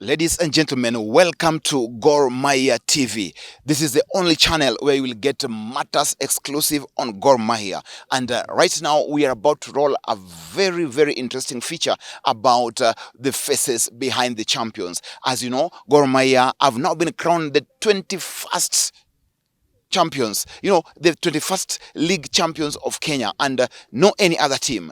Ladies and gentlemen, welcome to Mahia TV. This is the only channel where you will get matters exclusive on Mahia. And right now, we are about to roll a very, very interesting feature about the faces behind the champions. As you know, Mahia have now been crowned the 21st champions, the 21st league champions of Kenya, and no any other team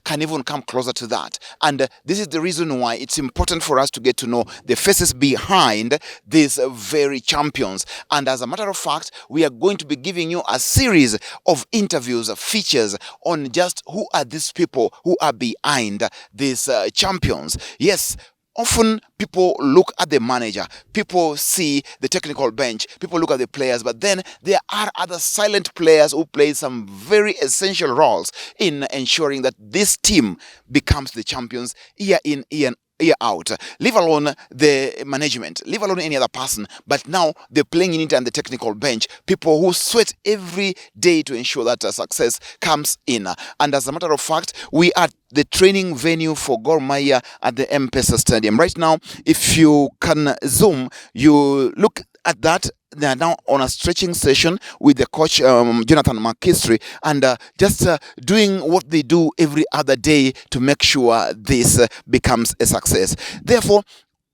can even come closer to that. And this is the reason why it's important for us to get to know the faces behind these very champions. And as a matter of fact, we are going to be giving you a series of interviews, features on just who are these people who are behind these champions. Yes, often people look at the manager, people see the technical bench, people look at the players, but then there are other silent players who play some very essential roles in ensuring that this team becomes the champions year in, year out. Leave alone the management, leave alone any other person, but now the playing unit and the technical bench, people who sweat every day to ensure that success comes in. And as a matter of fact, we are the training venue for Gor Mahia at the M-Pesa Stadium. Right now, if you can zoom, you look at that. They are now on a stretching session with the coach, Johnathan McKinstry, and just doing what they do every other day to make sure this becomes a success. Therefore,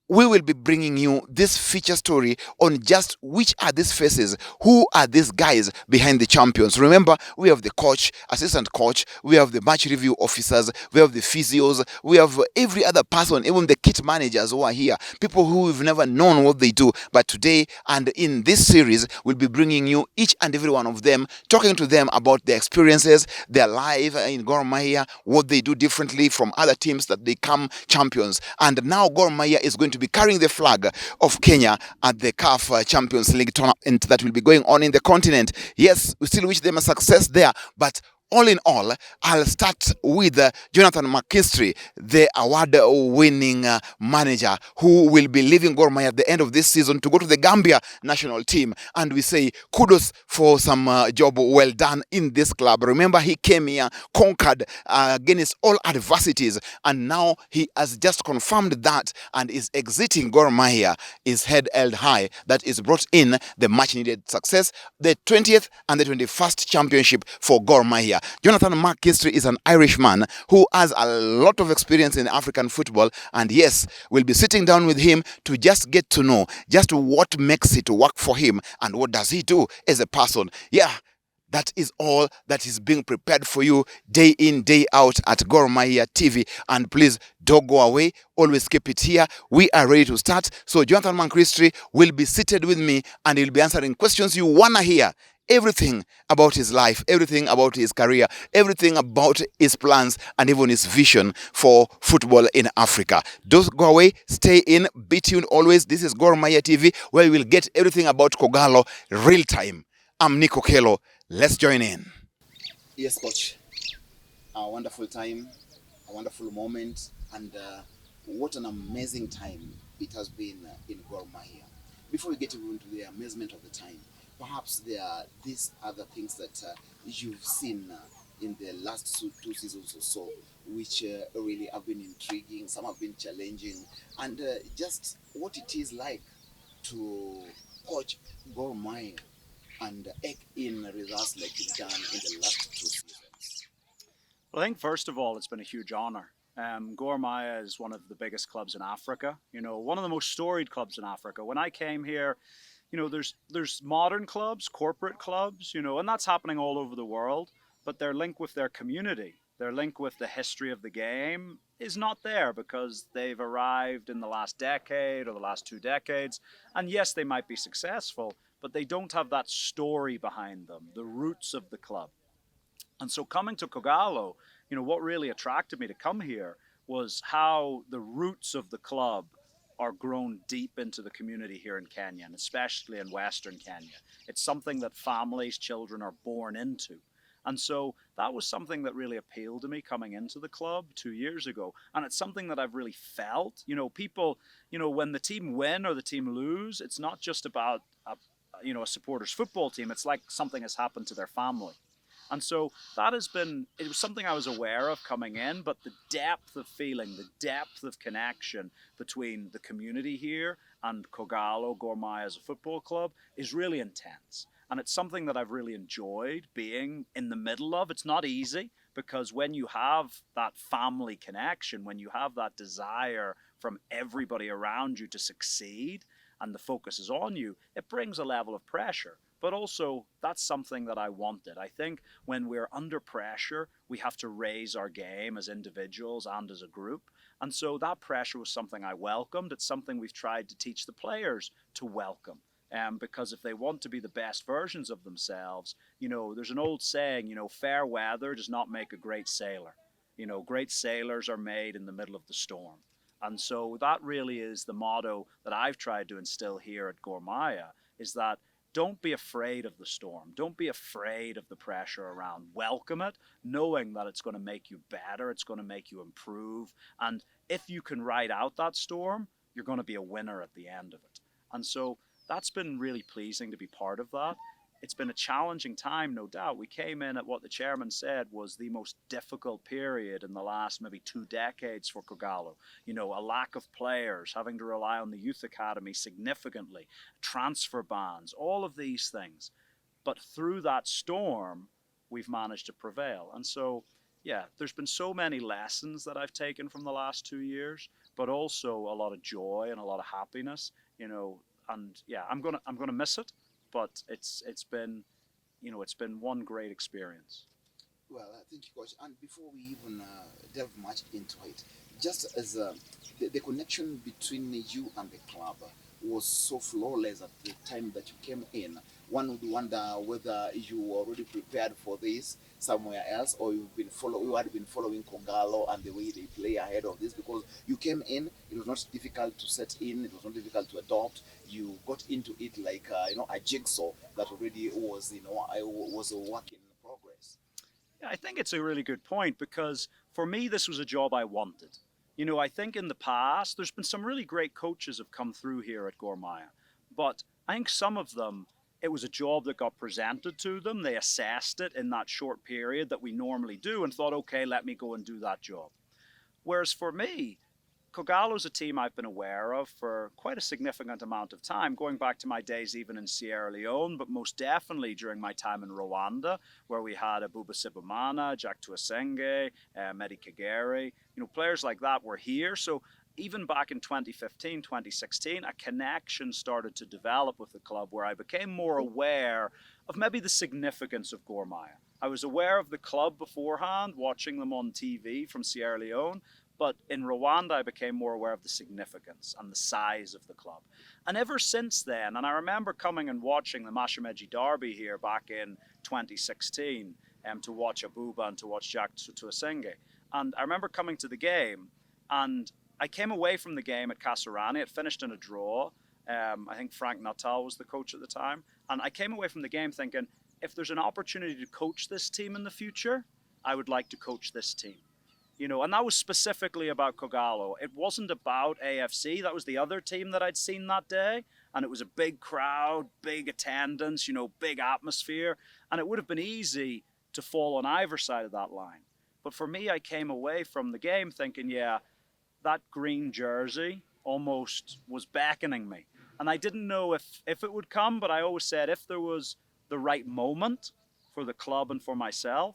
we will be bringing you this feature story on just which are these faces, who are these guys behind the champions. Remember, we have the coach, assistant coach, we have the match review officers, we have the physios, we have every other person, even the kit managers who are here, people who we've never known what they do. But today and in this series, we'll be bringing you each and every one of them, talking to them about their experiences, their life in Gor Mahia, what they do differently from other teams that become champions. And now Gor Mahia is going to be carrying the flag of Kenya at the CAF Champions League tournament that will be going on in the continent. Yes, we still wish them a success there, but all in all, I'll start with Johnathan McKinstry, the award-winning manager who will be leaving Gor Mahia at the end of this season to go to the Gambia national team. And we say kudos for some job well done in this club. Remember, he came here, conquered against all adversities, and now he has just confirmed that and is exiting Gor Mahia, his head held high. That is brought in the much-needed success, the 20th and the 21st championship for Gor Mahia. Johnathan McKinstry is an Irishman who has a lot of experience in African football, and yes, we'll be sitting down with him to just get to know just what makes it work for him and what does he do as a person. Yeah, that is all that is being prepared for you day in, day out at Gor Mahia TV. And please don't go away. Always keep it here. We are ready to start. So Johnathan McKinstry will be seated with me and he'll be answering questions you want to hear. Everything about his life, everything about his career, everything about his plans, and even his vision for football in Africa. Don't go away. Stay in. Be tuned always. This is Gor Mahia TV, where we will get everything about Kogalo real time. I'm Nico Kelo. Let's join in. Yes, coach. A wonderful time, a wonderful moment, and what an amazing time it has been in Gor Mahia. Before we get into the amazement of the time, perhaps there are these other things that you've seen in the last two seasons or so, which really have been intriguing, some have been challenging, and just what it is like to coach Gor Mahia and egg in results like you've done in the last two seasons. Well, I think first of all, it's been a huge honor. Gor Mahia is one of the biggest clubs in Africa. One of the most storied clubs in Africa. When I came here, there's modern clubs, corporate clubs, and that's happening all over the world. But their link with their community, their link with the history of the game, is not there because they've arrived in the last decade or the last 2 decades. And yes, they might be successful, but they don't have that story behind them, the roots of the club. And so coming to Kogalo, what really attracted me to come here was how the roots of the club are grown deep into the community here in Kenya, and especially in Western Kenya. It's something that families, children are born into. And so that was something that really appealed to me coming into the club 2 years ago. And it's something that I've really felt. People, when the team win or the team lose, it's not just about a supporter's football team. It's like something has happened to their family. And so it was something I was aware of coming in, but the depth of feeling, the depth of connection between the community here and Kogalo, Gormai as a football club is really intense. And it's something that I've really enjoyed being in the middle of. It's not easy because when you have that family connection, when you have that desire from everybody around you to succeed and the focus is on you, it brings a level of pressure. But also, that's something that I wanted. I think when we're under pressure, we have to raise our game as individuals and as a group. And so that pressure was something I welcomed. It's something we've tried to teach the players to welcome. Because if they want to be the best versions of themselves, there's an old saying, fair weather does not make a great sailor. Great sailors are made in the middle of the storm. And so that really is the motto that I've tried to instill here at Gormaya, is that don't be afraid of the storm. Don't be afraid of the pressure around. Welcome it, knowing that it's going to make you better. It's going to make you improve. And if you can ride out that storm, you're going to be a winner at the end of it. And so that's been really pleasing to be part of that. It's been a challenging time, no doubt. We came in at what the chairman said was the most difficult period in the last maybe 2 decades for Kogalo. A lack of players, having to rely on the youth academy significantly, transfer bans, all of these things. But through that storm, we've managed to prevail. And so, yeah, there's been so many lessons that I've taken from the last 2 years, but also a lot of joy and a lot of happiness, and yeah, I'm gonna miss it, but it's been it's been one great experience. Well, thank you, Coach. And before we even delve much into it, just as the connection between you and the club was so flawless at the time that you came in, one would wonder whether you were already prepared for this somewhere else, or you had been following Kogalo and the way they play ahead of this, because you came in, it was not difficult to set in, it was not difficult to adopt. You got into it like a jigsaw that already was was a work in progress. Yeah, I think it's a really good point because for me, this was a job I wanted. I think in the past, there's been some really great coaches have come through here at Gormaya, but I think some of them, it was a job that got presented to them. They assessed it in that short period that we normally do and thought, okay, let me go and do that job. Whereas for me, Kogalo's a team I've been aware of for quite a significant amount of time, going back to my days even in Sierra Leone, but most definitely during my time in Rwanda, where we had Abuba Sibomana, Jack Tuasenge, Mehdi Kagere. Players like that were here. So even back in 2015, 2016, a connection started to develop with the club where I became more aware of maybe the significance of Gormaya. I was aware of the club beforehand, watching them on TV from Sierra Leone, but in Rwanda, I became more aware of the significance and the size of the club. And ever since then, and I remember coming and watching the Mashemeji Derby here back in 2016 to watch Abuba and to watch Jack Tuasenge. And I remember coming to the game, and I came away from the game at Kasarani. It finished in a draw. I think Frank Natal was the coach at the time. And I came away from the game thinking, if there's an opportunity to coach this team in the future, I would like to coach this team. And that was specifically about Kogalo. It wasn't about AFC. That was the other team that I'd seen that day. And it was a big crowd, big attendance, big atmosphere. And it would have been easy to fall on either side of that line. But for me, I came away from the game thinking, yeah, that green jersey almost was beckoning me. And I didn't know if it would come, but I always said if there was the right moment for the club and for myself,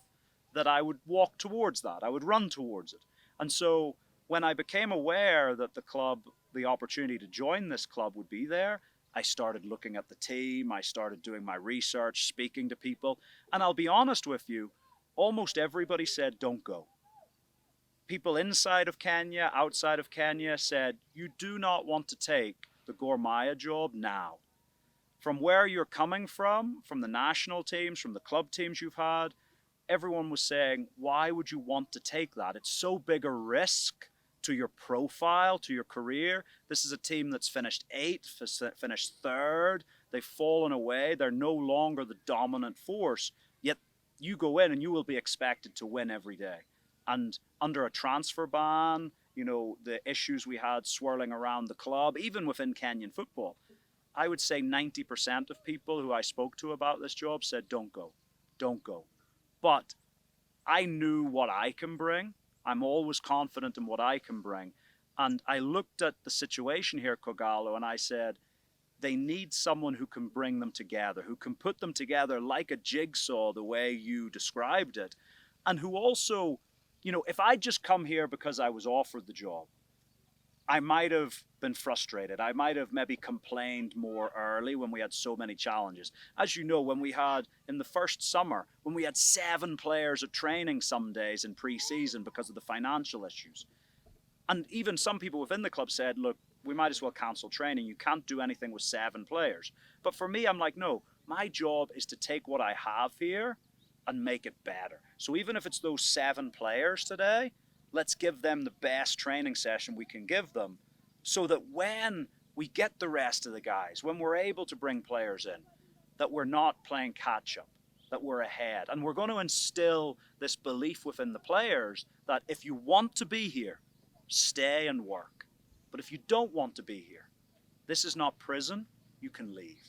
that I would walk towards that. I would run towards it. And so when I became aware that the opportunity to join this club would be there, I started looking at the team. I started doing my research, speaking to people. And I'll be honest with you, almost everybody said, don't go. People inside of Kenya, outside of Kenya said, you do not want to take the Gormaya job now. From where you're coming from the national teams, from the club teams you've had, everyone was saying, why would you want to take that? It's so big a risk to your profile, to your career. This is a team that's finished 8th, finished 3rd. They've fallen away. They're no longer the dominant force. Yet you go in and you will be expected to win every day. And under a transfer ban, the issues we had swirling around the club, even within Kenyan football, I would say 90% of people who I spoke to about this job said, don't go, don't go. But I knew what I can bring. I'm always confident in what I can bring. And I looked at the situation here at Kogalo and I said, they need someone who can bring them together, who can put them together like a jigsaw, the way you described it, and who also, if I just come here because I was offered the job, I might have been frustrated. I might have maybe complained more early when we had so many challenges. As you know, when we had in the first summer, when we had 7 players at training some days in pre-season because of the financial issues. And even some people within the club said, look, we might as well cancel training. You can't do anything with 7 players. But for me, I'm like, no, my job is to take what I have here and make it better. So even if it's those 7 players today, let's give them the best training session we can give them so that when we get the rest of the guys, when we're able to bring players in, that we're not playing catch up, that we're ahead. And we're going to instill this belief within the players that if you want to be here, stay and work. But if you don't want to be here, this is not prison, you can leave.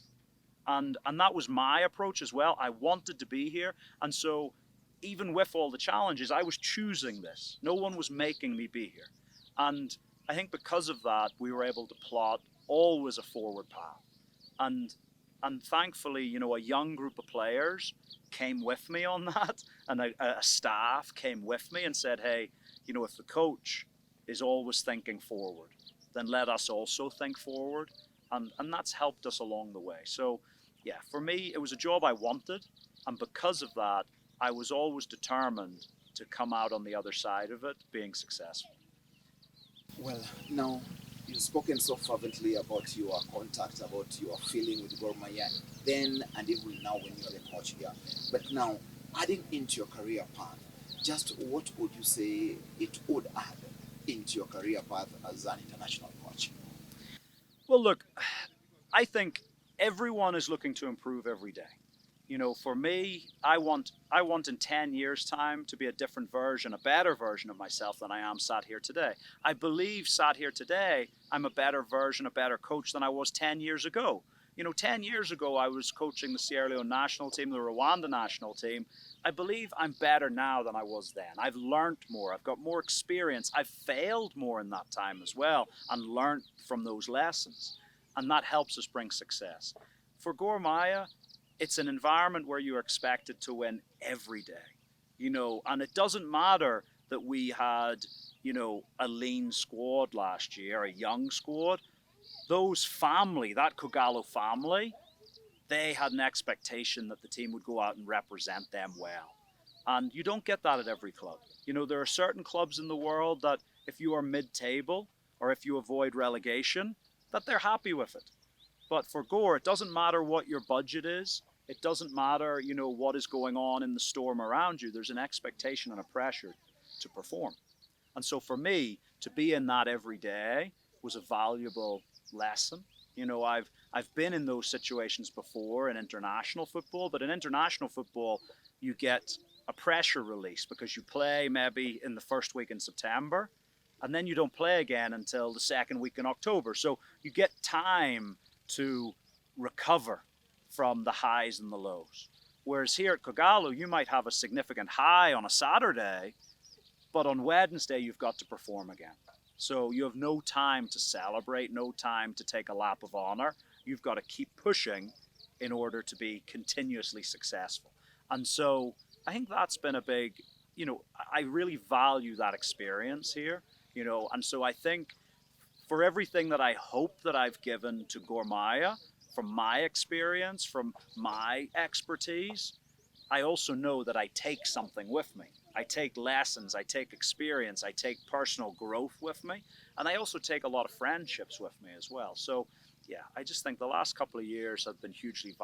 And that was my approach as well. I wanted to be here. And so even with all the challenges, I was choosing this. No one was making me be here. And I think because of that, we were able to plot always a forward path. And and thankfully, a young group of players came with me on that, and a staff came with me and said, hey, if the coach is always thinking forward, then let us also think forward. And that's helped us along the way. So, yeah, for me, it was a job I wanted. And because of that, I was always determined to come out on the other side of it being successful. Well, now you've spoken so fervently about your contact, about your feeling with Gor Mahia then and even now when you're the coach here. But now, adding into your career path, just what would you say it would add into your career path as an international coach? Well, look, I think everyone is looking to improve every day. For me, I want in 10 years time to be a different version, a better version of myself than I am sat here today. I believe sat here today, I'm a better version, a better coach than I was 10 years ago. 10 years ago, I was coaching the Sierra Leone national team, the Rwanda national team. I believe I'm better now than I was then. I've learned more. I've got more experience. I've failed more in that time as well and learned from those lessons. And that helps us bring success. For Gor Mahia, it's an environment where you're expected to win every day, and it doesn't matter that we had, a lean squad last year, a young squad. That Kogalo family, they had an expectation that the team would go out and represent them well. And you don't get that at every club. There are certain clubs in the world that if you are mid-table or if you avoid relegation, that they're happy with it. But for Gore, it doesn't matter what your budget is. It doesn't matter, what is going on in the storm around you. There's an expectation and a pressure to perform. And so for me, to be in that every day was a valuable lesson. I've been in those situations before in international football, but in international football, you get a pressure release because you play maybe in the first week in September, and then you don't play again until the second week in October. So you get time to recover from the highs and the lows. Whereas here at Kogalo, you might have a significant high on a Saturday, but on Wednesday, you've got to perform again. So you have no time to celebrate, no time to take a lap of honor. You've got to keep pushing in order to be continuously successful. And so I think that's been a big, I really value that experience here, and so I think for everything that I hope that I've given to Gor Mahia, from my experience, from my expertise, I also know that I take something with me. I take lessons, I take experience, I take personal growth with me, and I also take a lot of friendships with me as well. So, yeah, I just think the last couple of years have been hugely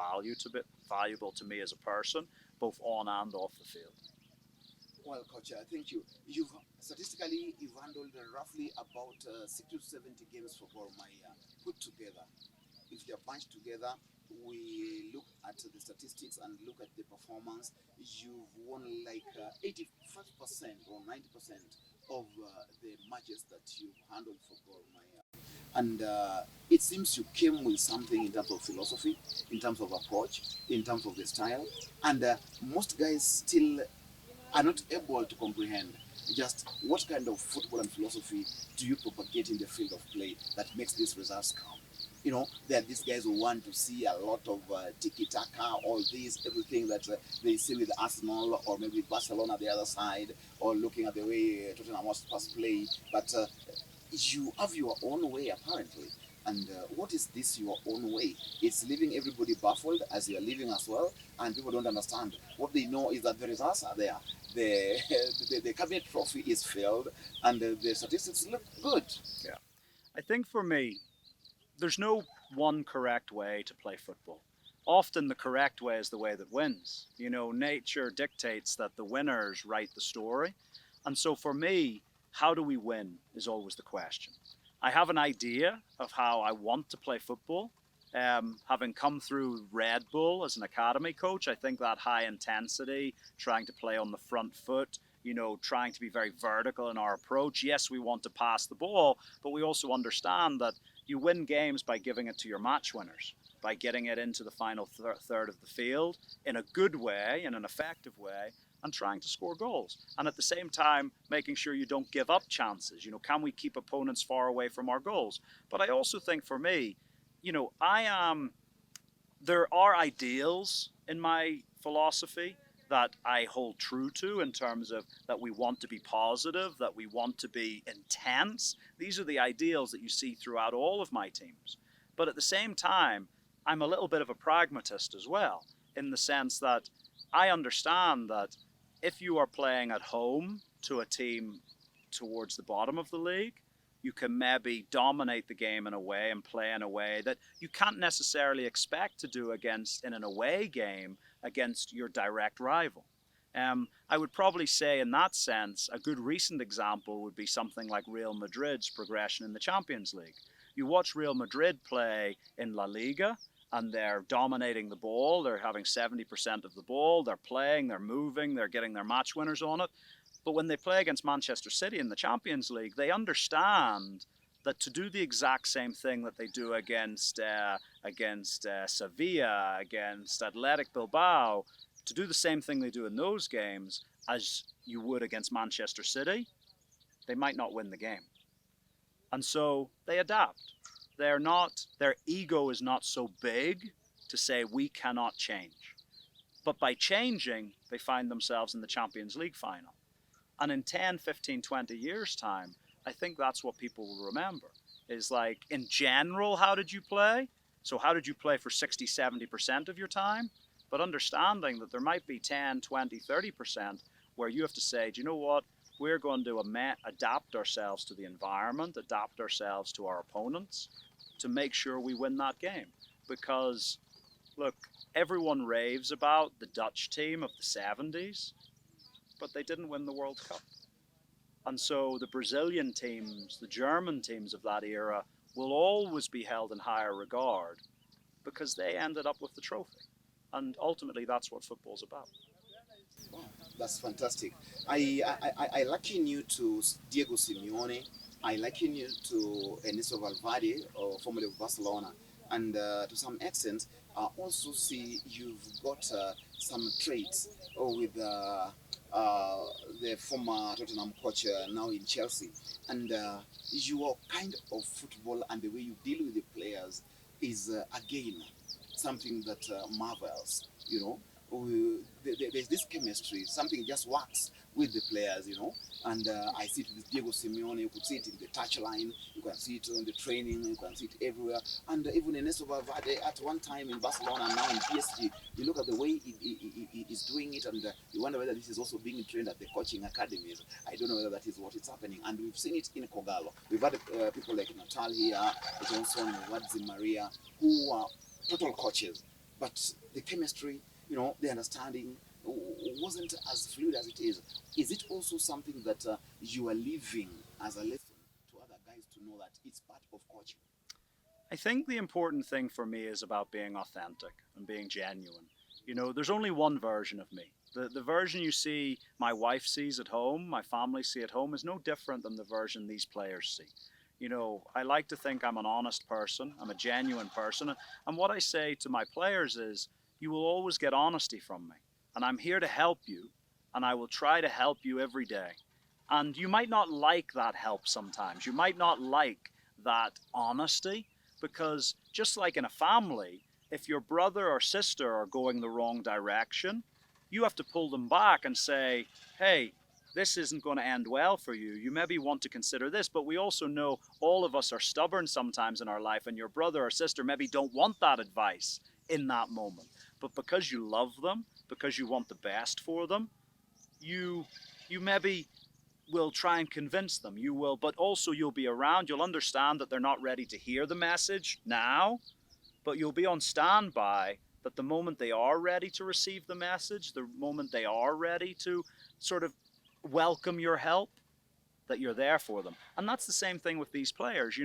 valuable to me as a person, both on and off the field. Well, coach, I think you've statistically you've handled roughly about 60 to 70 games for Gor Mahia put together. If they're bunched together, we look at the statistics and look at the performance. You've won like 85% or 90% of the matches that you've handled for Gor Mahia. and it seems you came with something in terms of philosophy, in terms of approach, in terms of the style, and most guys still are not able to comprehend just what kind of football and philosophy do you propagate in the field of play that makes these results come. You know, there are these guys who want to see a lot of tiki taka, all these, everything that they see with Arsenal or maybe Barcelona the other side, or looking at the way Tottenham Hotspur play. But you have your own way, apparently. And what is this your own way? It's leaving everybody baffled as you're leaving as well, and people don't understand. What they know is that the results are there. The, the cabinet trophy is filled, and the statistics look good. Yeah. I think for me, there's no one correct way to play football. Often the correct way is the way that wins. You know, nature dictates that the winners write the story. And so for me, how do we win is always the question. I have an idea of how I want to play football. Having come through Red Bull as an academy coach, I think that high intensity, trying to play on the front foot, you know, trying to be very vertical in our approach. Yes, we want to pass the ball, but we also understand that you win games by giving it to your match winners, by getting it into the final third of the field in a good way, in an effective way, and trying to score goals. And at the same time, making sure you don't give up chances. You know, can we keep opponents far away from our goals? But I also think for me, you know, there are ideals in my philosophy that I hold true to in terms of that we want to be positive, that we want to be intense. These are the ideals that you see throughout all of my teams. But at the same time, I'm a little bit of a pragmatist as well, in the sense that I understand that if you are playing at home to a team towards the bottom of the league, you can maybe dominate the game in a way and play in a way that you can't necessarily expect to do against in an away game against your direct rival. I would probably say, in that sense, a good recent example would be something like Real Madrid's progression in the Champions League. You watch Real Madrid play in La Liga, and they're dominating the ball. They're having 70% of the ball. They're playing, they're moving, they're getting their match winners on it. But when they play against Manchester City in the Champions League, they understand that to do the exact same thing that they do against Sevilla, against Athletic Bilbao, to do the same thing they do in those games as you would against Manchester City, they might not win the game. And so they adapt. Their ego is not so big to say we cannot change. But by changing, they find themselves in the Champions League final. And in 10, 15, 20 years' time, I think that's what people will remember. Is like, in general, how did you play? So how did you play for 60, 70% of your time? But understanding that there might be 10, 20, 30% where you have to say, do you know what? We're going to adapt ourselves to the environment, adapt ourselves to our opponents to make sure we win that game. Because, look, everyone raves about the Dutch team of the 70s, but they didn't win the World Cup. And so the Brazilian teams, the German teams of that era will always be held in higher regard because they ended up with the trophy. And ultimately, that's what football's about. Wow, that's fantastic. I liken you to Diego Simeone. I liken you to Ernesto Valverde, formerly of Barcelona. And to some extent, I also see you've got some traits with the former Tottenham coach now in Chelsea. And your kind of football and the way you deal with the players is, again, something that marvels, you know. There's this chemistry, something just works with the players, you know. And I see it with Diego Simeone. You could see it in the touchline, you can see it on the training, you can see it everywhere. And even Ernesto Valverde at one time in Barcelona and now in PSG, you look at the way he's doing it, and you wonder whether this is also being trained at the coaching academies. I don't know whether that is what is happening. And we've seen it in Kogalo. We've had people like Natal here, Johnson, we've had Maria, who are total coaches, but the chemistry, you know, the understanding wasn't as fluid as it is. Is it also something that you are leaving as a lesson to other guys to know that it's part of coaching? I think the important thing for me is about being authentic and being genuine. You know, there's only one version of me. The version you see, my wife sees at home, my family see at home, is no different than the version these players see. I like to think I'm an honest person. I'm a genuine person. And what I say to my players is, you will always get honesty from me. And I'm here to help you. And I will try to help you every day. And you might not like that help sometimes. You might not like that honesty, because just like in a family, if your brother or sister are going the wrong direction, you have to pull them back and say, hey, this isn't going to end well for you. You maybe want to consider this. But we also know all of us are stubborn sometimes in our life, and your brother or sister maybe don't want that advice in that moment. But because you love them, because you want the best for them, you you maybe will try and convince them. You will, but also you'll be around. You'll understand that they're not ready to hear the message now, but you'll be on standby that the moment they are ready to receive the message, the moment they are ready to sort of welcome your help, that you're there for them. And that's the same thing with these players.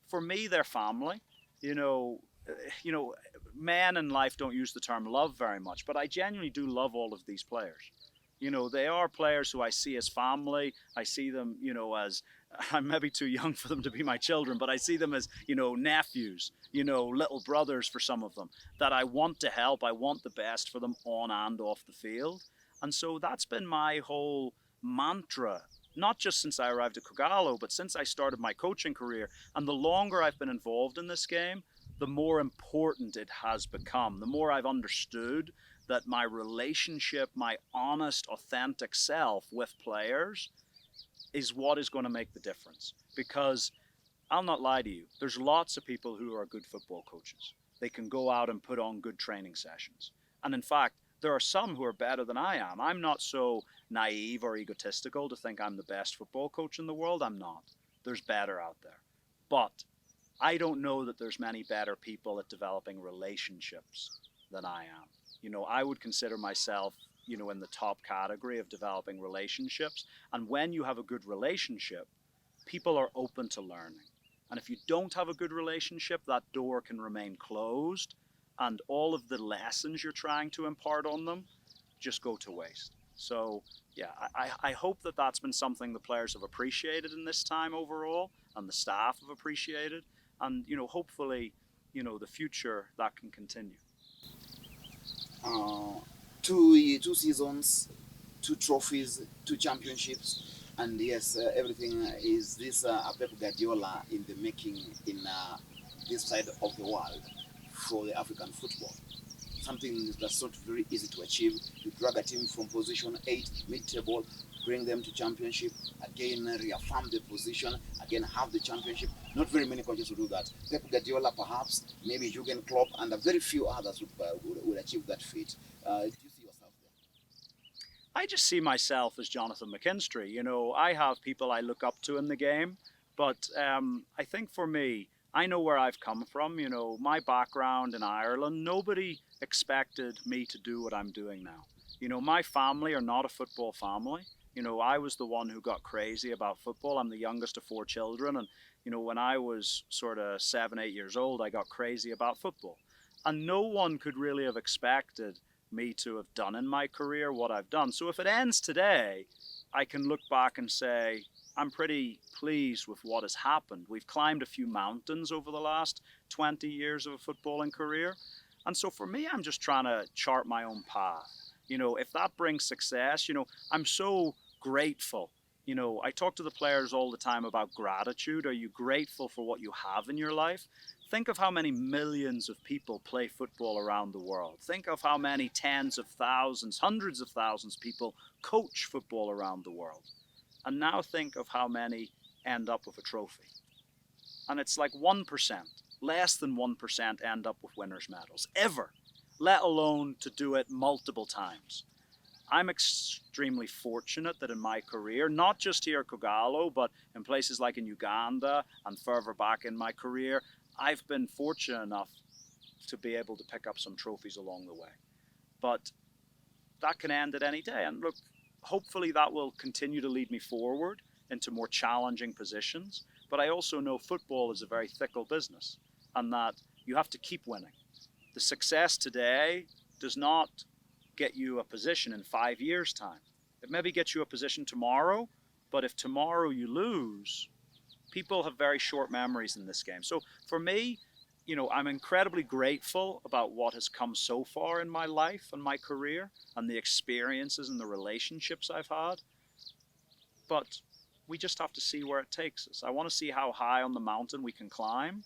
For me, they're family. You know, you know, men in life don't use the term love very much, but I genuinely do love all of these players. They are players who I see as family. I see them, as I'm maybe too young for them to be my children, but I see them as, nephews, little brothers for some of them that I want to help. I want the best for them on and off the field. And so that's been my whole mantra, not just since I arrived at Kogalo, but since I started my coaching career. And the longer I've been involved in this game, the more important it has become, the more I've understood that my relationship, my honest, authentic self with players is what is going to make the difference. Because I'll not lie to you, there's lots of people who are good football coaches. They can go out and put on good training sessions. And in fact, there are some who are better than I am. I'm not so naive or egotistical to think I'm the best football coach in the world. I'm not. There's better out there. But I don't know that there's many better people at developing relationships than I am. I would consider myself, in the top category of developing relationships. And when you have a good relationship, people are open to learning. And if you don't have a good relationship, that door can remain closed, and all of the lessons you're trying to impart on them just go to waste. So, yeah, I hope that that's been something the players have appreciated in this time overall, and the staff have appreciated. And, hopefully, the future that can continue. Uh, two seasons, two trophies, two championships, and yes, everything is this Pep Guardiola in the making in this side of the world for the African football. Something that's not very easy to achieve. You drag a team from position 8, mid-table, bring them to championship, again reaffirm the position, again have the championship. Not very many coaches will do that. Pep Guardiola perhaps, maybe Jurgen Klopp, and a very few others would achieve that feat. Do you see yourself there? I just see myself as Johnathan McKinstry. I have people I look up to in the game, but I think for me, I know where I've come from. My background in Ireland, nobody expected me to do what I'm doing now. My family are not a football family. I was the one who got crazy about football. I'm the youngest of 4 children. And, when I was sort of 7, 8 years old, I got crazy about football. And no one could really have expected me to have done in my career what I've done. So if it ends today, I can look back and say, I'm pretty pleased with what has happened. We've climbed a few mountains over the last 20 years of a footballing career. And so for me, I'm just trying to chart my own path. If that brings success, I'm so grateful. I talk to the players all the time about gratitude. Are you grateful for what you have in your life? Think of how many millions of people play football around the world. Think of how many tens of thousands, hundreds of thousands of people coach football around the world. And now think of how many end up with a trophy. And it's like 1%, less than 1% end up with winners' medals, ever, let alone to do it multiple times. I'm extremely fortunate that in my career, not just here at Kogalo, but in places like in Uganda and further back in my career, I've been fortunate enough to be able to pick up some trophies along the way. But that can end at any day. And look, hopefully that will continue to lead me forward into more challenging positions. But I also know football is a very fickle business, and that you have to keep winning. The success today does not get you a position in 5 years' time. It maybe gets you a position tomorrow, but if tomorrow you lose, People have very short memories in this game. So for me, I'm incredibly grateful about what has come so far in my life and my career and the experiences and the relationships I've had. But we just have to see where it takes us. I want to see how high on the mountain we can climb,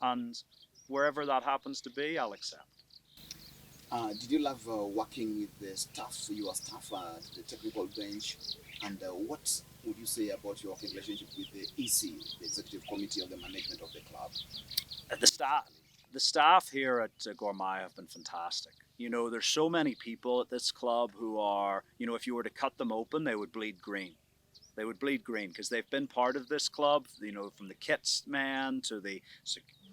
and wherever that happens to be, I'll accept. Did you love working with the staff, your staff at the technical bench? And what would you say about your working relationship with the EC, the Executive Committee of the Management of the club? The staff, the staff here at Gourmet have been fantastic. There's so many people at this club who are, if you were to cut them open, they would bleed green. They would bleed green because they've been part of this club, from the kits man to the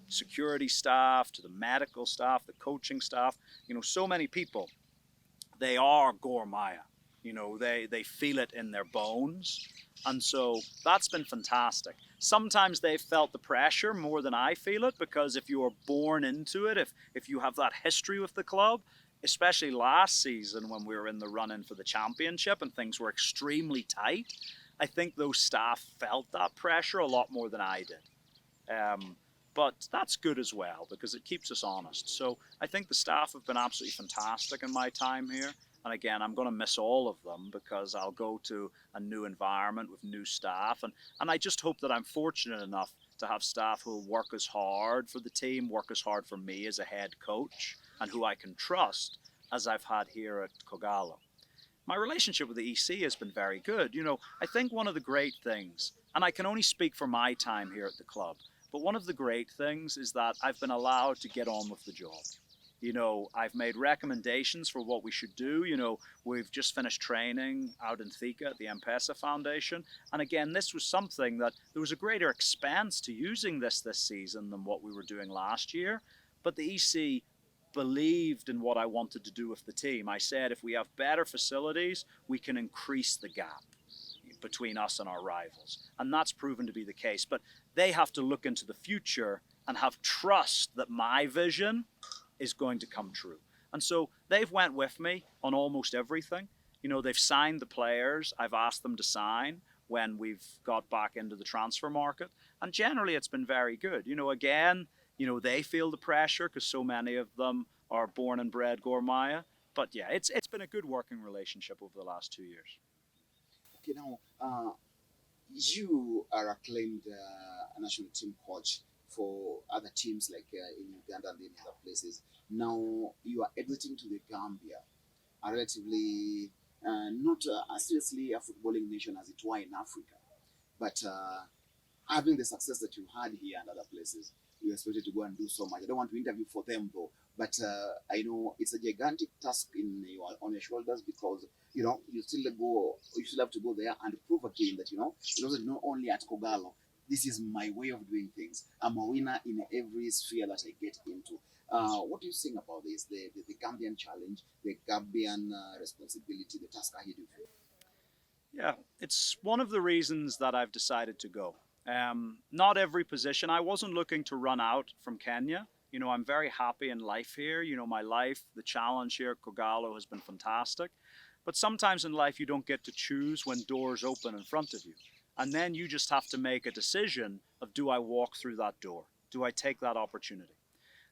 security staff to the medical staff, the coaching staff, so many people. They are Gourmet. They feel it in their bones. And so that's been fantastic. Sometimes they've felt the pressure more than I feel it, because if you are born into it, if you have that history with the club, especially last season when we were in the run-in for the championship and things were extremely tight, I think those staff felt that pressure a lot more than I did. But that's good as well because it keeps us honest. So I think the staff have been absolutely fantastic in my time here. And again, I'm going to miss all of them because I'll go to a new environment with new staff. And I just hope that I'm fortunate enough to have staff who will work as hard for the team, work as hard for me as a head coach, and who I can trust as I've had here at Kogalo. My relationship with the EC has been very good. I think one of the great things, and I can only speak for my time here at the club, but one of the great things is that I've been allowed to get on with the job. I've made recommendations for what we should do. We've just finished training out in Thika at the M-Pesa Foundation. And again, this was something that there was a greater expense to using this season than what we were doing last year. But the EC believed in what I wanted to do with the team. I said, if we have better facilities, we can increase the gap between us and our rivals. And that's proven to be the case. But they have to look into the future and have trust that my vision is going to come true. And so they've went with me on almost everything. They've signed the players I've asked them to sign when we've got back into the transfer market. And generally it's been very good. Again, they feel the pressure because so many of them are born and bred Gourmet. But yeah, it's been a good working relationship over the last 2 years. Okay, now you are acclaimed national team coach for other teams like in Uganda and in other places. Now you are exiting to the Gambia, a relatively not seriously a footballing nation as it were in Africa, but having the success that you had here and other places, you expected to go and do so much. I don't want to interview for them though, but I know it's a gigantic task on your shoulders because you still have to go there and prove again that it wasn't not only at Kogalo. This is my way of doing things. I'm a winner in every sphere that I get into. What do you think about this? The Gambian challenge, the Gambian responsibility, the task ahead of you? Yeah, it's one of the reasons that I've decided to go. Not every position. I wasn't looking to run out from Kenya. I'm very happy in life here. My life, the challenge here at Kogalo has been fantastic. But sometimes in life you don't get to choose when doors open in front of you. And then you just have to make a decision of, do I walk through that door? Do I take that opportunity?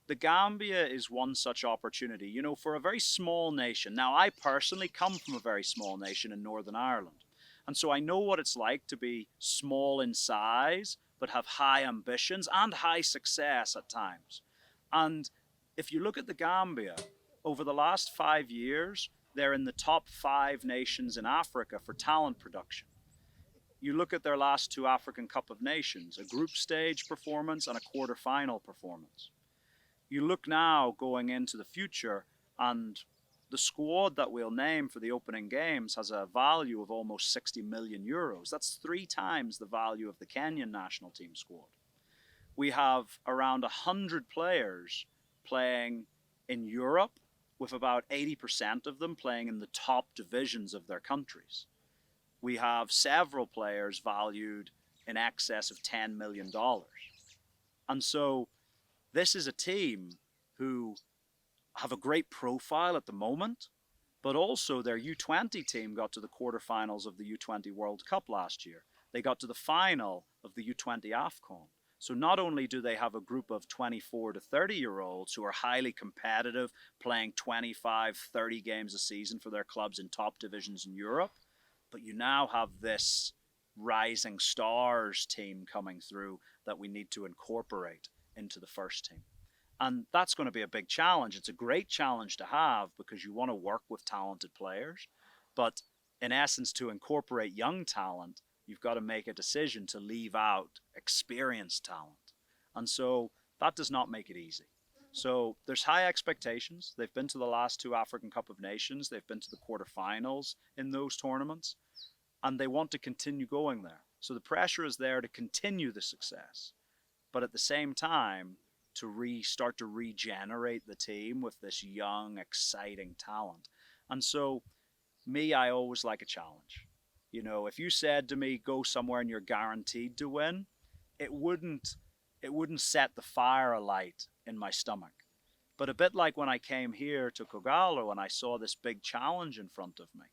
The Gambia is one such opportunity, for a very small nation. Now, I personally come from a very small nation in Northern Ireland. And so I know what it's like to be small in size, but have high ambitions and high success at times. And if you look at the Gambia, over the last 5 years, they're in the top 5 nations in Africa for talent production. You look at their last 2 African Cup of Nations, a group stage performance and a quarter-final performance. You look now going into the future, and the squad that we'll name for the opening games has a value of almost 60 million euros. That's 3 times the value of the Kenyan national team squad. We have around 100 players playing in Europe, with about 80% of them playing in the top divisions of their countries. We have several players valued in excess of $10 million. And so this is a team who have a great profile at the moment, but also their U20 team got to the quarterfinals of the U20 World Cup last year. They got to the final of the U20 AFCON. So not only do they have a group of 24 to 30-year-olds who are highly competitive, playing 25, 30 games a season for their clubs in top divisions in Europe, but you now have this rising stars team coming through that we need to incorporate into the first team. And that's going to be a big challenge. It's a great challenge to have because you want to work with talented players. But in essence, to incorporate young talent, you've got to make a decision to leave out experienced talent. And so that does not make it easy. So there's high expectations. They've been to the last two African Cup of Nations. They've been to the quarterfinals in those tournaments. And they want to continue going there. So the pressure is there to continue the success. But at the same time, to start to regenerate the team with this young, exciting talent. And so, I always like a challenge. You know, if you said to me, go somewhere and you're guaranteed to win, it wouldn't set the fire alight in my stomach. But a bit like when I came here to Kogalo and I saw this big challenge in front of me,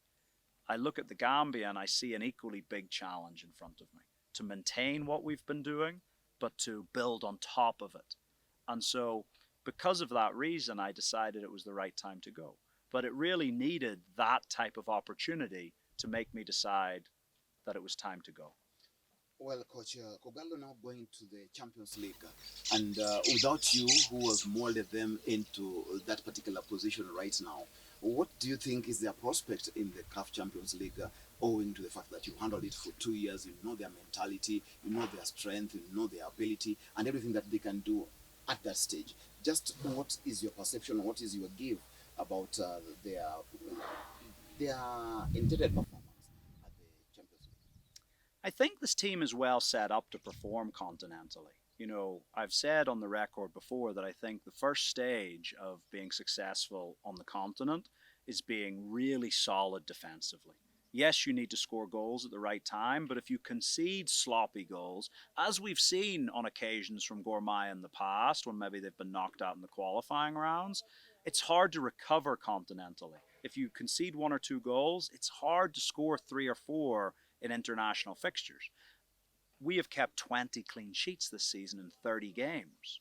I look at the Gambia and I see an equally big challenge in front of me to maintain what we've been doing, but to build on top of it. And so, because of that reason, I decided it was the right time to go. But it really needed that type of opportunity to make me decide that it was time to go. Well, Coach, Kogalo now going to the Champions League, and without you, who have molded them into that particular position right now, what do you think is their prospect in the CAF Champions League, owing to the fact that you've handled it for 2 years, you know their mentality, you know their strength, you know their ability, and everything that they can do at that stage? Just what is your perception, what is your give about their intended performance at the Champions League? I think this team is well set up to perform continentally. You know, I've said on the record before that I think the first stage of being successful on the continent is being really solid defensively. Yes, you need to score goals at the right time, but if you concede sloppy goals, as we've seen on occasions from Gor Mahia in the past, when maybe they've been knocked out in the qualifying rounds, it's hard to recover continentally. If you concede 1 or 2 goals, it's hard to score 3 or 4 in international fixtures. We have kept 20 clean sheets this season in 30 games.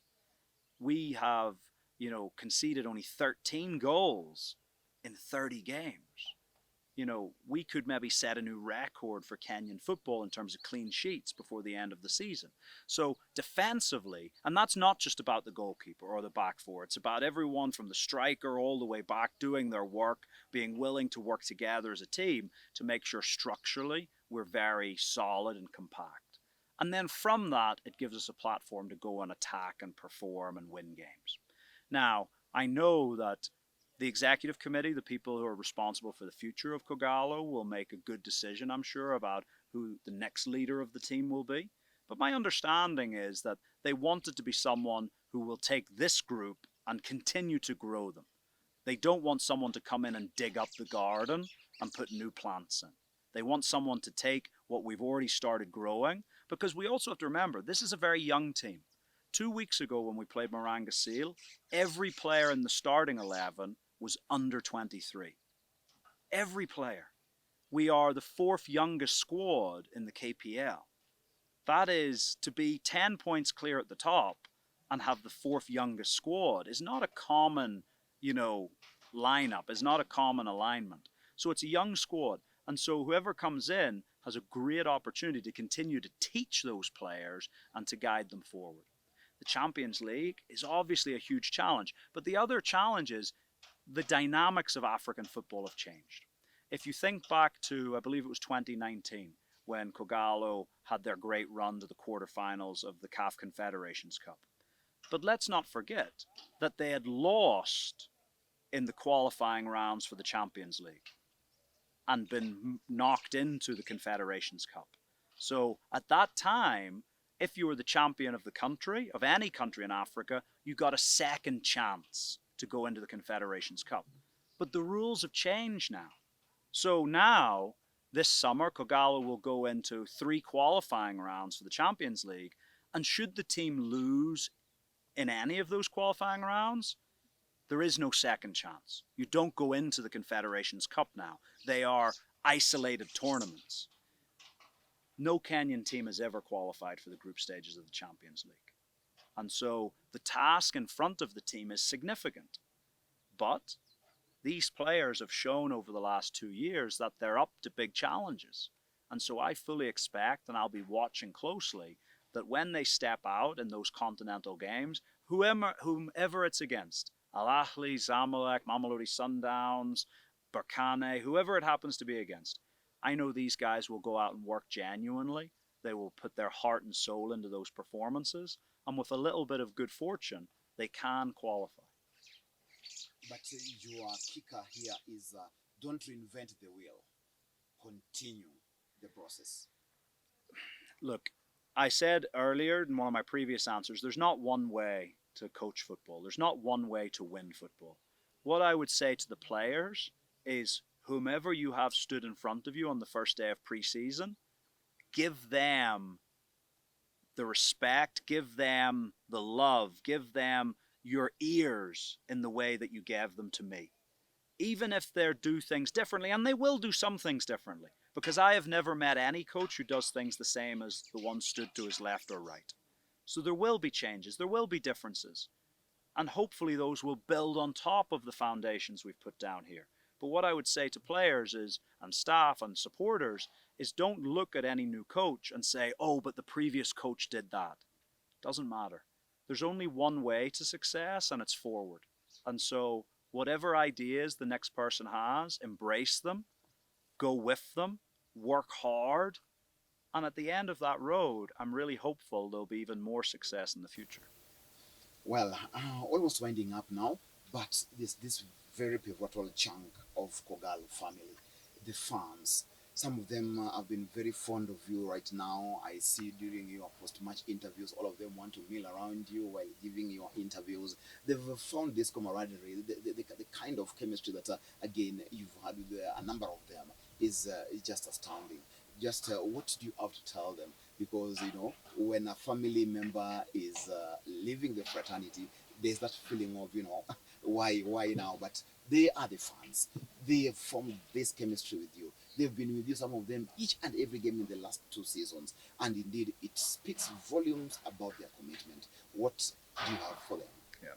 We have, conceded only 13 goals in 30 games. We could maybe set a new record for Kenyan football in terms of clean sheets before the end of the season. So defensively, and that's not just about the goalkeeper or the back four, it's about everyone from the striker all the way back doing their work, being willing to work together as a team to make sure structurally we're very solid and compact. And then from that, it gives us a platform to go and attack and perform and win games. Now, I know that the executive committee, the people who are responsible for the future of Kogalo, will make a good decision, I'm sure, about who the next leader of the team will be. But my understanding is that they want it to be someone who will take this group and continue to grow them. They don't want someone to come in and dig up the garden and put new plants in. They want someone to take what we've already started growing, because we also have to remember, this is a very young team. 2 weeks ago when we played Maranga Seal, every player in the starting 11 was under 23. Every player. We are the 4th youngest squad in the KPL. That is, to be 10 points clear at the top and have the 4th youngest squad is not a common, lineup, is not a common alignment. So it's a young squad. And so whoever comes in has a great opportunity to continue to teach those players and to guide them forward. The Champions League is obviously a huge challenge, but the other challenge is the dynamics of African football have changed. If you think back to, I believe it was 2019, when Kogalo had their great run to the quarterfinals of the CAF Confederations Cup. But let's not forget that they had lost in the qualifying rounds for the Champions League and been knocked into the Confederations Cup. So at that time, if you were the champion of the country, of any country in Africa, you got a second chance to go into the Confederations Cup. But the rules have changed now. So now, this summer, Kogalo will go into 3 qualifying rounds for the Champions League, and should the team lose in any of those qualifying rounds, there is no second chance. You don't go into the Confederations Cup now. They are isolated tournaments. no Kenyan team has ever qualified for the group stages of the Champions League. And so the task in front of the team is significant. But these players have shown over the last 2 years that they're up to big challenges. And so I fully expect, and I'll be watching closely, that when they step out in those continental games, whomever it's against, Al Ahly, Zamalek, Mamelodi Sundowns, Berkane, whoever it happens to be against, I know these guys will go out and work genuinely. They will put their heart and soul into those performances. And with a little bit of good fortune, they can qualify. But your kicker here is don't reinvent the wheel. Continue the process. Look, I said earlier in one of my previous answers, there's not one way to coach football. There's not one way to win football. What I would say to the players is whomever you have stood in front of you on the first day of pre-season, give them the respect, give them the love, give them your ears in the way that you gave them to me. Even if they do things differently, and they will do some things differently, because I have never met any coach who does things the same as the one stood to his left or right. So there will be changes, there will be differences, and hopefully those will build on top of the foundations we've put down here. But what I would say to players is, and staff and supporters, is don't look at any new coach and say, oh, but the previous coach did that. Doesn't matter. There's only one way to success, and it's forward. And so whatever ideas the next person has, embrace them, go with them, work hard, and at the end of that road, I'm really hopeful there'll be even more success in the future. Well, almost winding up now, but this very pivotal chunk of Kogalo family, the fans. Some of them have been very fond of you right now. I see during your post-match interviews, all of them want to mill around you while giving your interviews. They've found this camaraderie, the kind of chemistry that, again, you've had with a number of them is just astounding. Just what do you have to tell them? Because, you know, when a family member is leaving the fraternity, there's that feeling of, you know, why now? But they are the fans. They have formed this chemistry with you. They've been with you, some of them, each and every game in the last 2 seasons. And indeed, it speaks volumes about their commitment. What do you have for them? Yeah.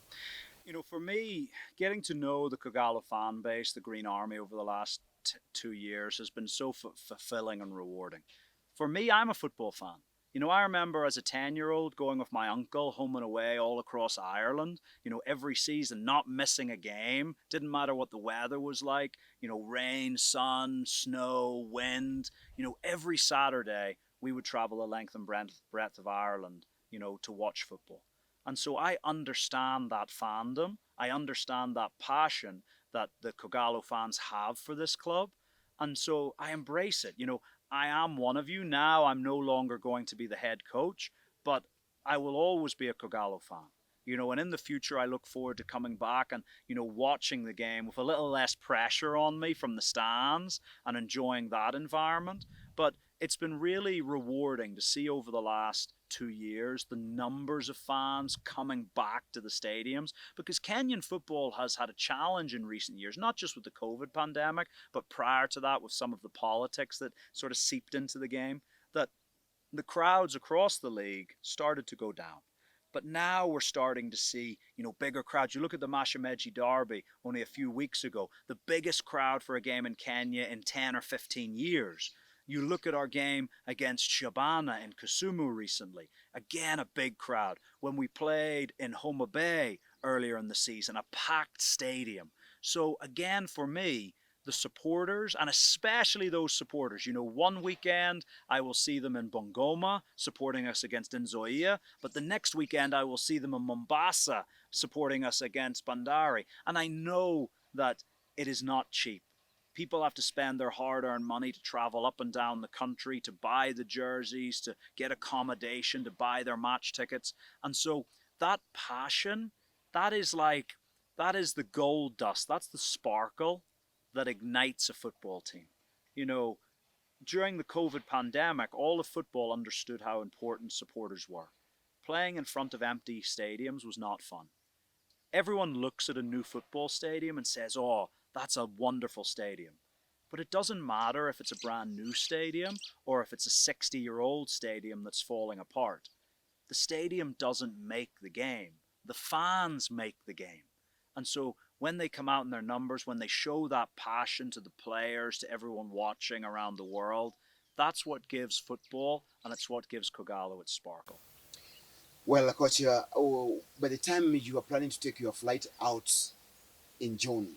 You know, for me, getting to know the Kogalo fan base, the Green Army, over the last 2 years has been so fulfilling and rewarding. For me, I'm a football fan. You know, I remember as a 10-year-old going with my uncle home and away all across Ireland, you know, every season, not missing a game. Didn't matter what the weather was like, you know, rain, sun, snow, wind. You know, every Saturday we would travel the length and breadth of Ireland, you know, to watch football. And so I understand that fandom. I understand that passion that the Kogalo fans have for this club. And so I embrace it. You know, I am one of you. Now I'm no longer going to be the head coach, but I will always be a Kogalo fan. You know, and in the future, I look forward to coming back and, you know, watching the game with a little less pressure on me from the stands and enjoying that environment. But it's been really rewarding to see over the last 2 years the numbers of fans coming back to the stadiums, because Kenyan football has had a challenge in recent years, not just with the COVID pandemic, but prior to that with some of the politics that sort of seeped into the game, that the crowds across the league started to go down. But now we're starting to see, you know, bigger crowds. You look at the Mashemeji Derby only a few weeks ago, the biggest crowd for a game in Kenya in 10 or 15 years. You look at our game against Shabana in Kisumu recently. Again, a big crowd. When we played in Homa Bay earlier in the season, a packed stadium. So again, for me, the supporters, and especially those supporters, you know, one weekend I will see them in Bungoma supporting us against Nzoia, but the next weekend I will see them in Mombasa supporting us against Bandari. And I know that it is not cheap. People have to spend their hard-earned money to travel up and down the country, to buy the jerseys, to get accommodation, to buy their match tickets. And so that passion, that is the gold dust. That's the sparkle that ignites a football team. You know, during the COVID pandemic, all of football understood how important supporters were. Playing in front of empty stadiums was not fun. Everyone looks at a new football stadium and says, oh, that's a wonderful stadium. But it doesn't matter if it's a brand new stadium or if it's a 60-year-old stadium that's falling apart. The stadium doesn't make the game. The fans make the game. And so when they come out in their numbers, when they show that passion to the players, to everyone watching around the world, that's what gives football and it's what gives Kogalo its sparkle. Well, coach, by the time you are planning to take your flight out in June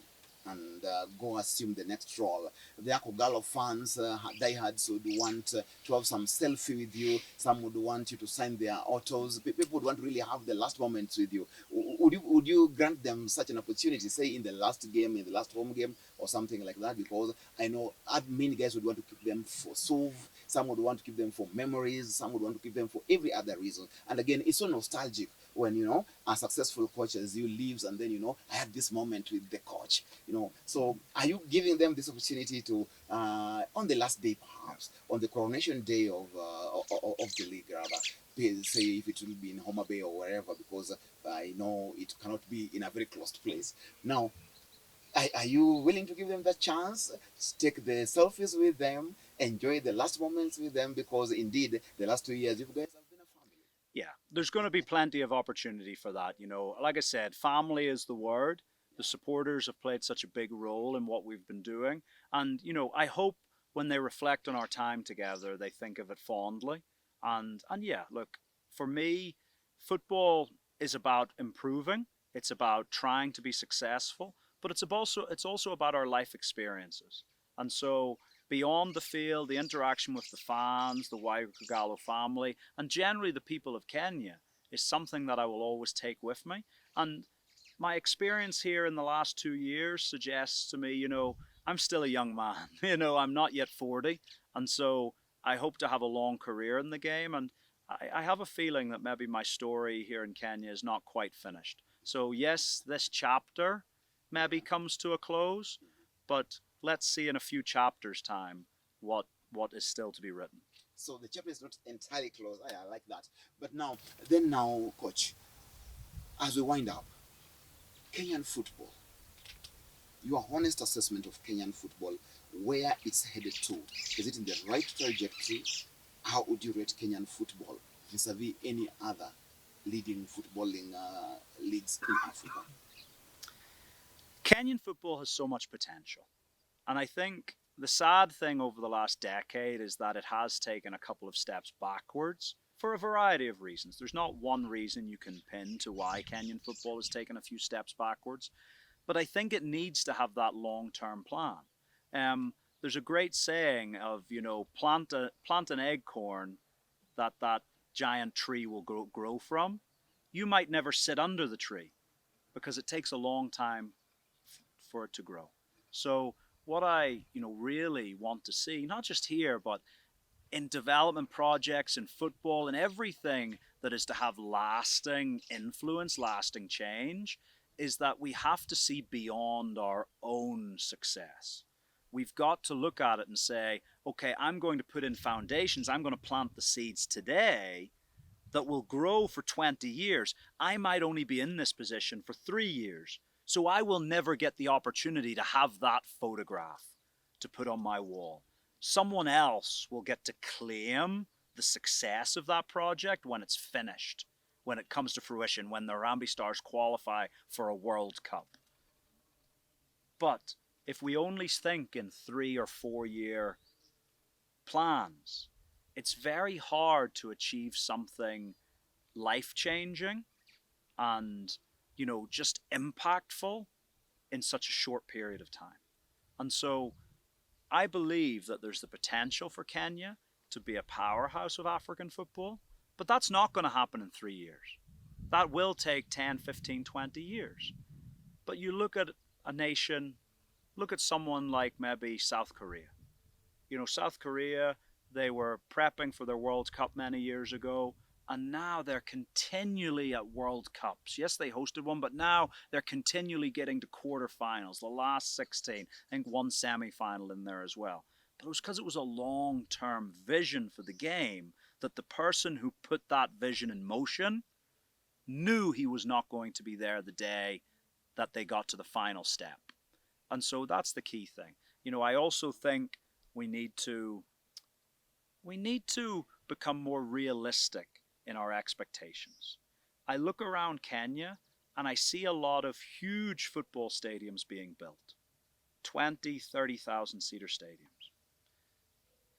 and go assume the next role. The Akogalo fans, diehards, would want to have some selfie with you. Some would want you to sign their autos. People would want to really have the last moments with you. Would you grant them such an opportunity, say in the last game, in the last home game, or something like that? Because I know many guys would want to keep them for SOV. Some would want to keep them for memories. Some would want to keep them for every other reason. And again, it's so nostalgic when a successful coach as you leaves, and then I had this moment with the coach. So are you giving them this opportunity to on the last day, perhaps on the coronation day of the league, rather, say if it will be in Homa Bay or wherever, because I know it cannot be in a very closed place. Now, are you willing to give them that chance? Take the selfies with them, enjoy the last moments with them, because indeed the last 2 years you guys have been a family. Yeah, there's going to be plenty of opportunity for that. Like I said, family is the word. The supporters have played such a big role in what we've been doing. And, I hope when they reflect on our time together, they think of it fondly. And yeah, look, for me, football is about improving. It's about trying to be successful, but it's also about our life experiences. And so beyond the field, the interaction with the fans, the wider Kogalo family, and generally the people of Kenya is something that I will always take with me. And my experience here in the last 2 years suggests to me, I'm still a young man. I'm not yet 40. And so I hope to have a long career in the game. And I have a feeling that maybe my story here in Kenya is not quite finished. So, yes, this chapter maybe comes to a close, but let's see in a few chapters' time what is still to be written. So the chapter is not entirely closed. I like that. But now, coach, as we wind up, Kenyan football, your honest assessment of Kenyan football, where it's headed to, is it in the right trajectory? How would you rate Kenyan football vis-a-vis any other leading footballing leagues in Africa? Kenyan football has so much potential. And I think the sad thing over the last decade is that it has taken a couple of steps backwards for a variety of reasons. There's not one reason you can pin to why Kenyan football has taken a few steps backwards, but I think it needs to have that long-term plan. There's a great saying of, plant an acorn that giant tree will grow from. You might never sit under the tree because it takes a long time for it to grow. So what I really want to see, not just here, but in development projects in football and everything that is to have lasting influence, lasting change, is that we have to see beyond our own success. We've got to look at it and say, okay, I'm going to put in foundations. I'm going to plant the seeds today that will grow for 20 years. I might only be in this position for 3 years. So I will never get the opportunity to have that photograph to put on my wall. Someone else will get to claim the success of that project when it's finished, when it comes to fruition, when the Harambee Stars qualify for a World Cup. But if we only think in 3 or 4 year plans, it's very hard to achieve something life-changing and, just impactful in such a short period of time. And so I believe that there's the potential for Kenya to be a powerhouse of African football, but that's not going to happen in 3 years. That will take 10, 15, 20 years. But you look at a nation, look at someone like maybe South Korea. South Korea, they were prepping for their World Cup many years ago, and now they're continually at World Cups. Yes, they hosted one, but now they're continually getting to quarterfinals, the last 16, I think one semi-final in there as well. But it was because it was a long-term vision for the game that the person who put that vision in motion knew he was not going to be there the day that they got to the final step. And so that's the key thing. I also think we need to we need to become more realistic in our expectations. I look around Kenya and I see a lot of huge football stadiums being built, 20, 30,000 seater stadiums.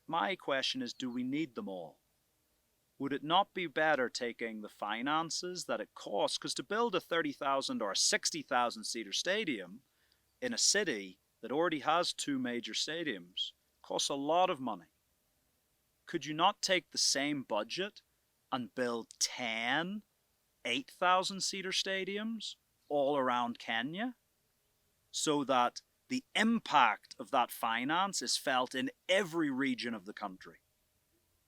My question is, do we need them all? Would it not be better taking the finances that it costs? Because to build a 30,000 or a 60,000 seater stadium in a city that already has two major stadiums costs a lot of money. Could you not take the same budget and build 10 8,000 seater stadiums all around Kenya so that the impact of that finance is felt in every region of the country?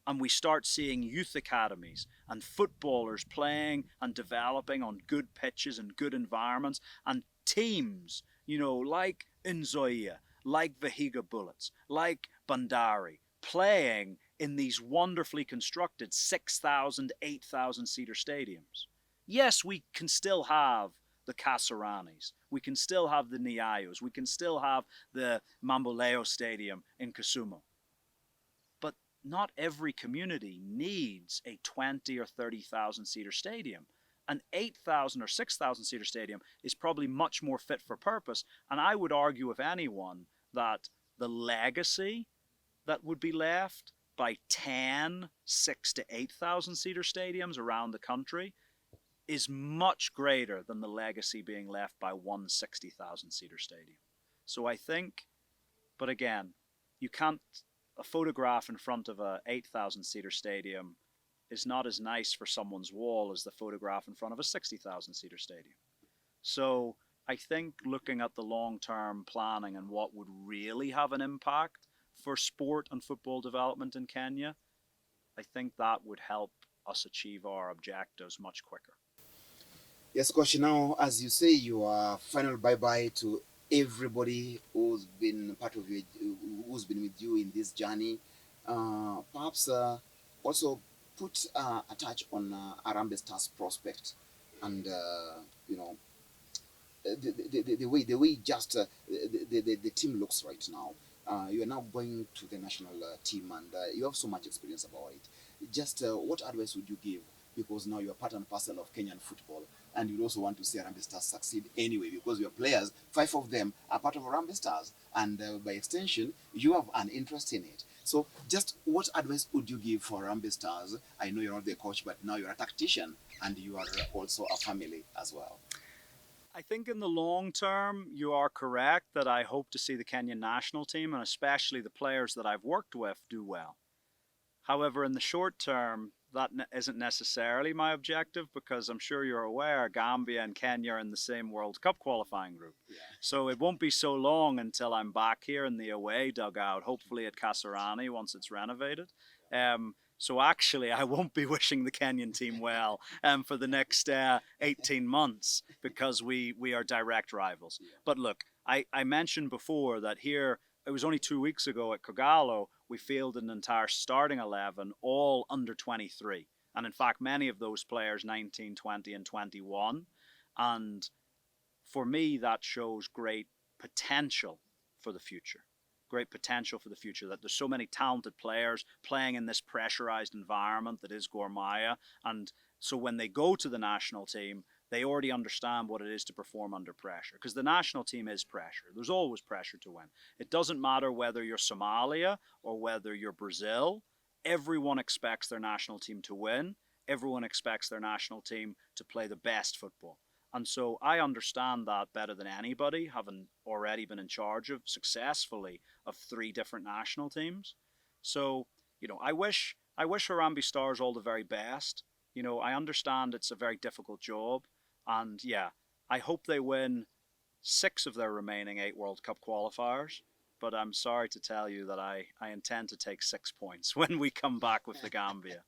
And we start seeing youth academies and footballers playing and developing on good pitches and good environments, and teams, like Nzoia, like Vihiga Bullets, like Bandari, playing in these wonderfully constructed 6,000, 8,000 seater stadiums. Yes, we can still have the Kasaranis, we can still have the Niayos, we can still have the Mamboleo Stadium in Kisumu, but not every community needs a 20 or 30,000 seater stadium. An 8,000 or 6,000 seater stadium is probably much more fit for purpose. And I would argue with anyone that the legacy that would be left by 10 6 to 8,000 seater stadiums around the country is much greater than the legacy being left by one 60,000 seater stadium. So I think, but again, you can't, a photograph in front of a 8,000 seater stadium is not as nice for someone's wall as the photograph in front of a 60,000 seater stadium. So I think looking at the long-term planning and what would really have an impact for sport and football development in Kenya, I think that would help us achieve our objectives much quicker. Yes, coach. Now, as you say, your final bye-bye to everybody who's been part of you, who's been with you in this journey. Perhaps also put a touch on Arambe Stars prospect, and you know the way just the team looks right now. You are now going to the national team, and you have so much experience about it. Just what advice would you give? Because now you are part and parcel of Kenyan football, and you also want to see Harambee Stars succeed anyway, because your players, 5 of them, are part of Harambee Stars, and by extension, you have an interest in it. So, just what advice would you give for Harambee Stars? I know you're not the coach, but now you're a tactician, and you are also a family as well. I think in the long term, you are correct that I hope to see the Kenyan national team, and especially the players that I've worked with, do well. However, in the short term, that isn't necessarily my objective, because I'm sure you're aware Gambia and Kenya are in the same World Cup qualifying group. Yeah. So it won't be so long until I'm back here in the away dugout, hopefully at Kasarani once it's renovated. So actually, I won't be wishing the Kenyan team well for the next 18 months, because we are direct rivals. Yeah. But look, I mentioned before that here, it was only 2 weeks ago at Kogalo, we fielded an entire starting 11, all under 23. And in fact, many of those players, 19, 20, and 21. And for me, that shows great potential for the future. Great potential for the future, that there's so many talented players playing in this pressurized environment that is Gor Mahia. And so when they go to the national team, they already understand what it is to perform under pressure, because the national team is pressure. There's always pressure to win. It doesn't matter whether you're Somalia or whether you're Brazil. Everyone expects their national team to win. Everyone expects their national team to play the best football. And so I understand that better than anybody, having already been in charge of successfully of 3 different national teams. So, I wish Harambee Stars all the very best. I understand it's a very difficult job. And yeah, I hope they win 6 of their remaining 8 World Cup qualifiers. But I'm sorry to tell you that I intend to take 6 points when we come back with the Gambia.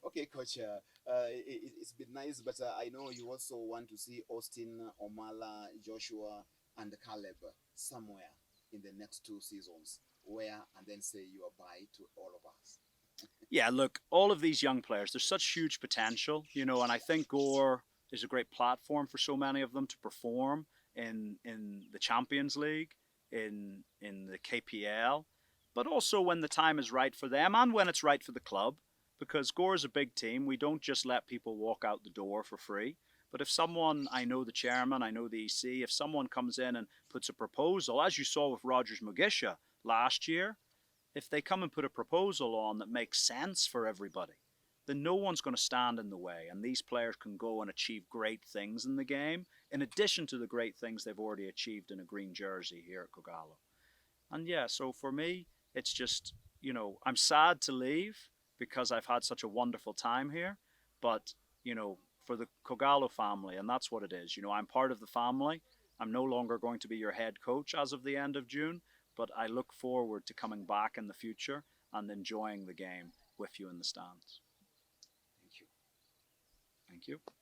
Okay, coach. It's been nice, but I know you also want to see Austin, Omala, Joshua, and Caleb somewhere in the next 2 seasons. Where, and then say your bye to all of us. Yeah, look, all of these young players, there's such huge potential, and I think Gore is a great platform for so many of them to perform in the Champions League. in the KPL, but also when the time is right for them and when it's right for the club. Because Gore is a big team. We don't just let people walk out the door for free. But if someone, I know the chairman, I know the EC, if someone comes in and puts a proposal, as you saw with Rogers Mugisha last year, if they come and put a proposal on that makes sense for everybody, then no one's going to stand in the way. And these players can go and achieve great things in the game, in addition to the great things they've already achieved in a green jersey here at Kogalo. And yeah, so for me, it's just, I'm sad to leave because I've had such a wonderful time here. But, for the Kogalo family, and that's what it is. I'm part of the family. I'm no longer going to be your head coach as of the end of June, but I look forward to coming back in the future and enjoying the game with you in the stands. Thank you. Thank you.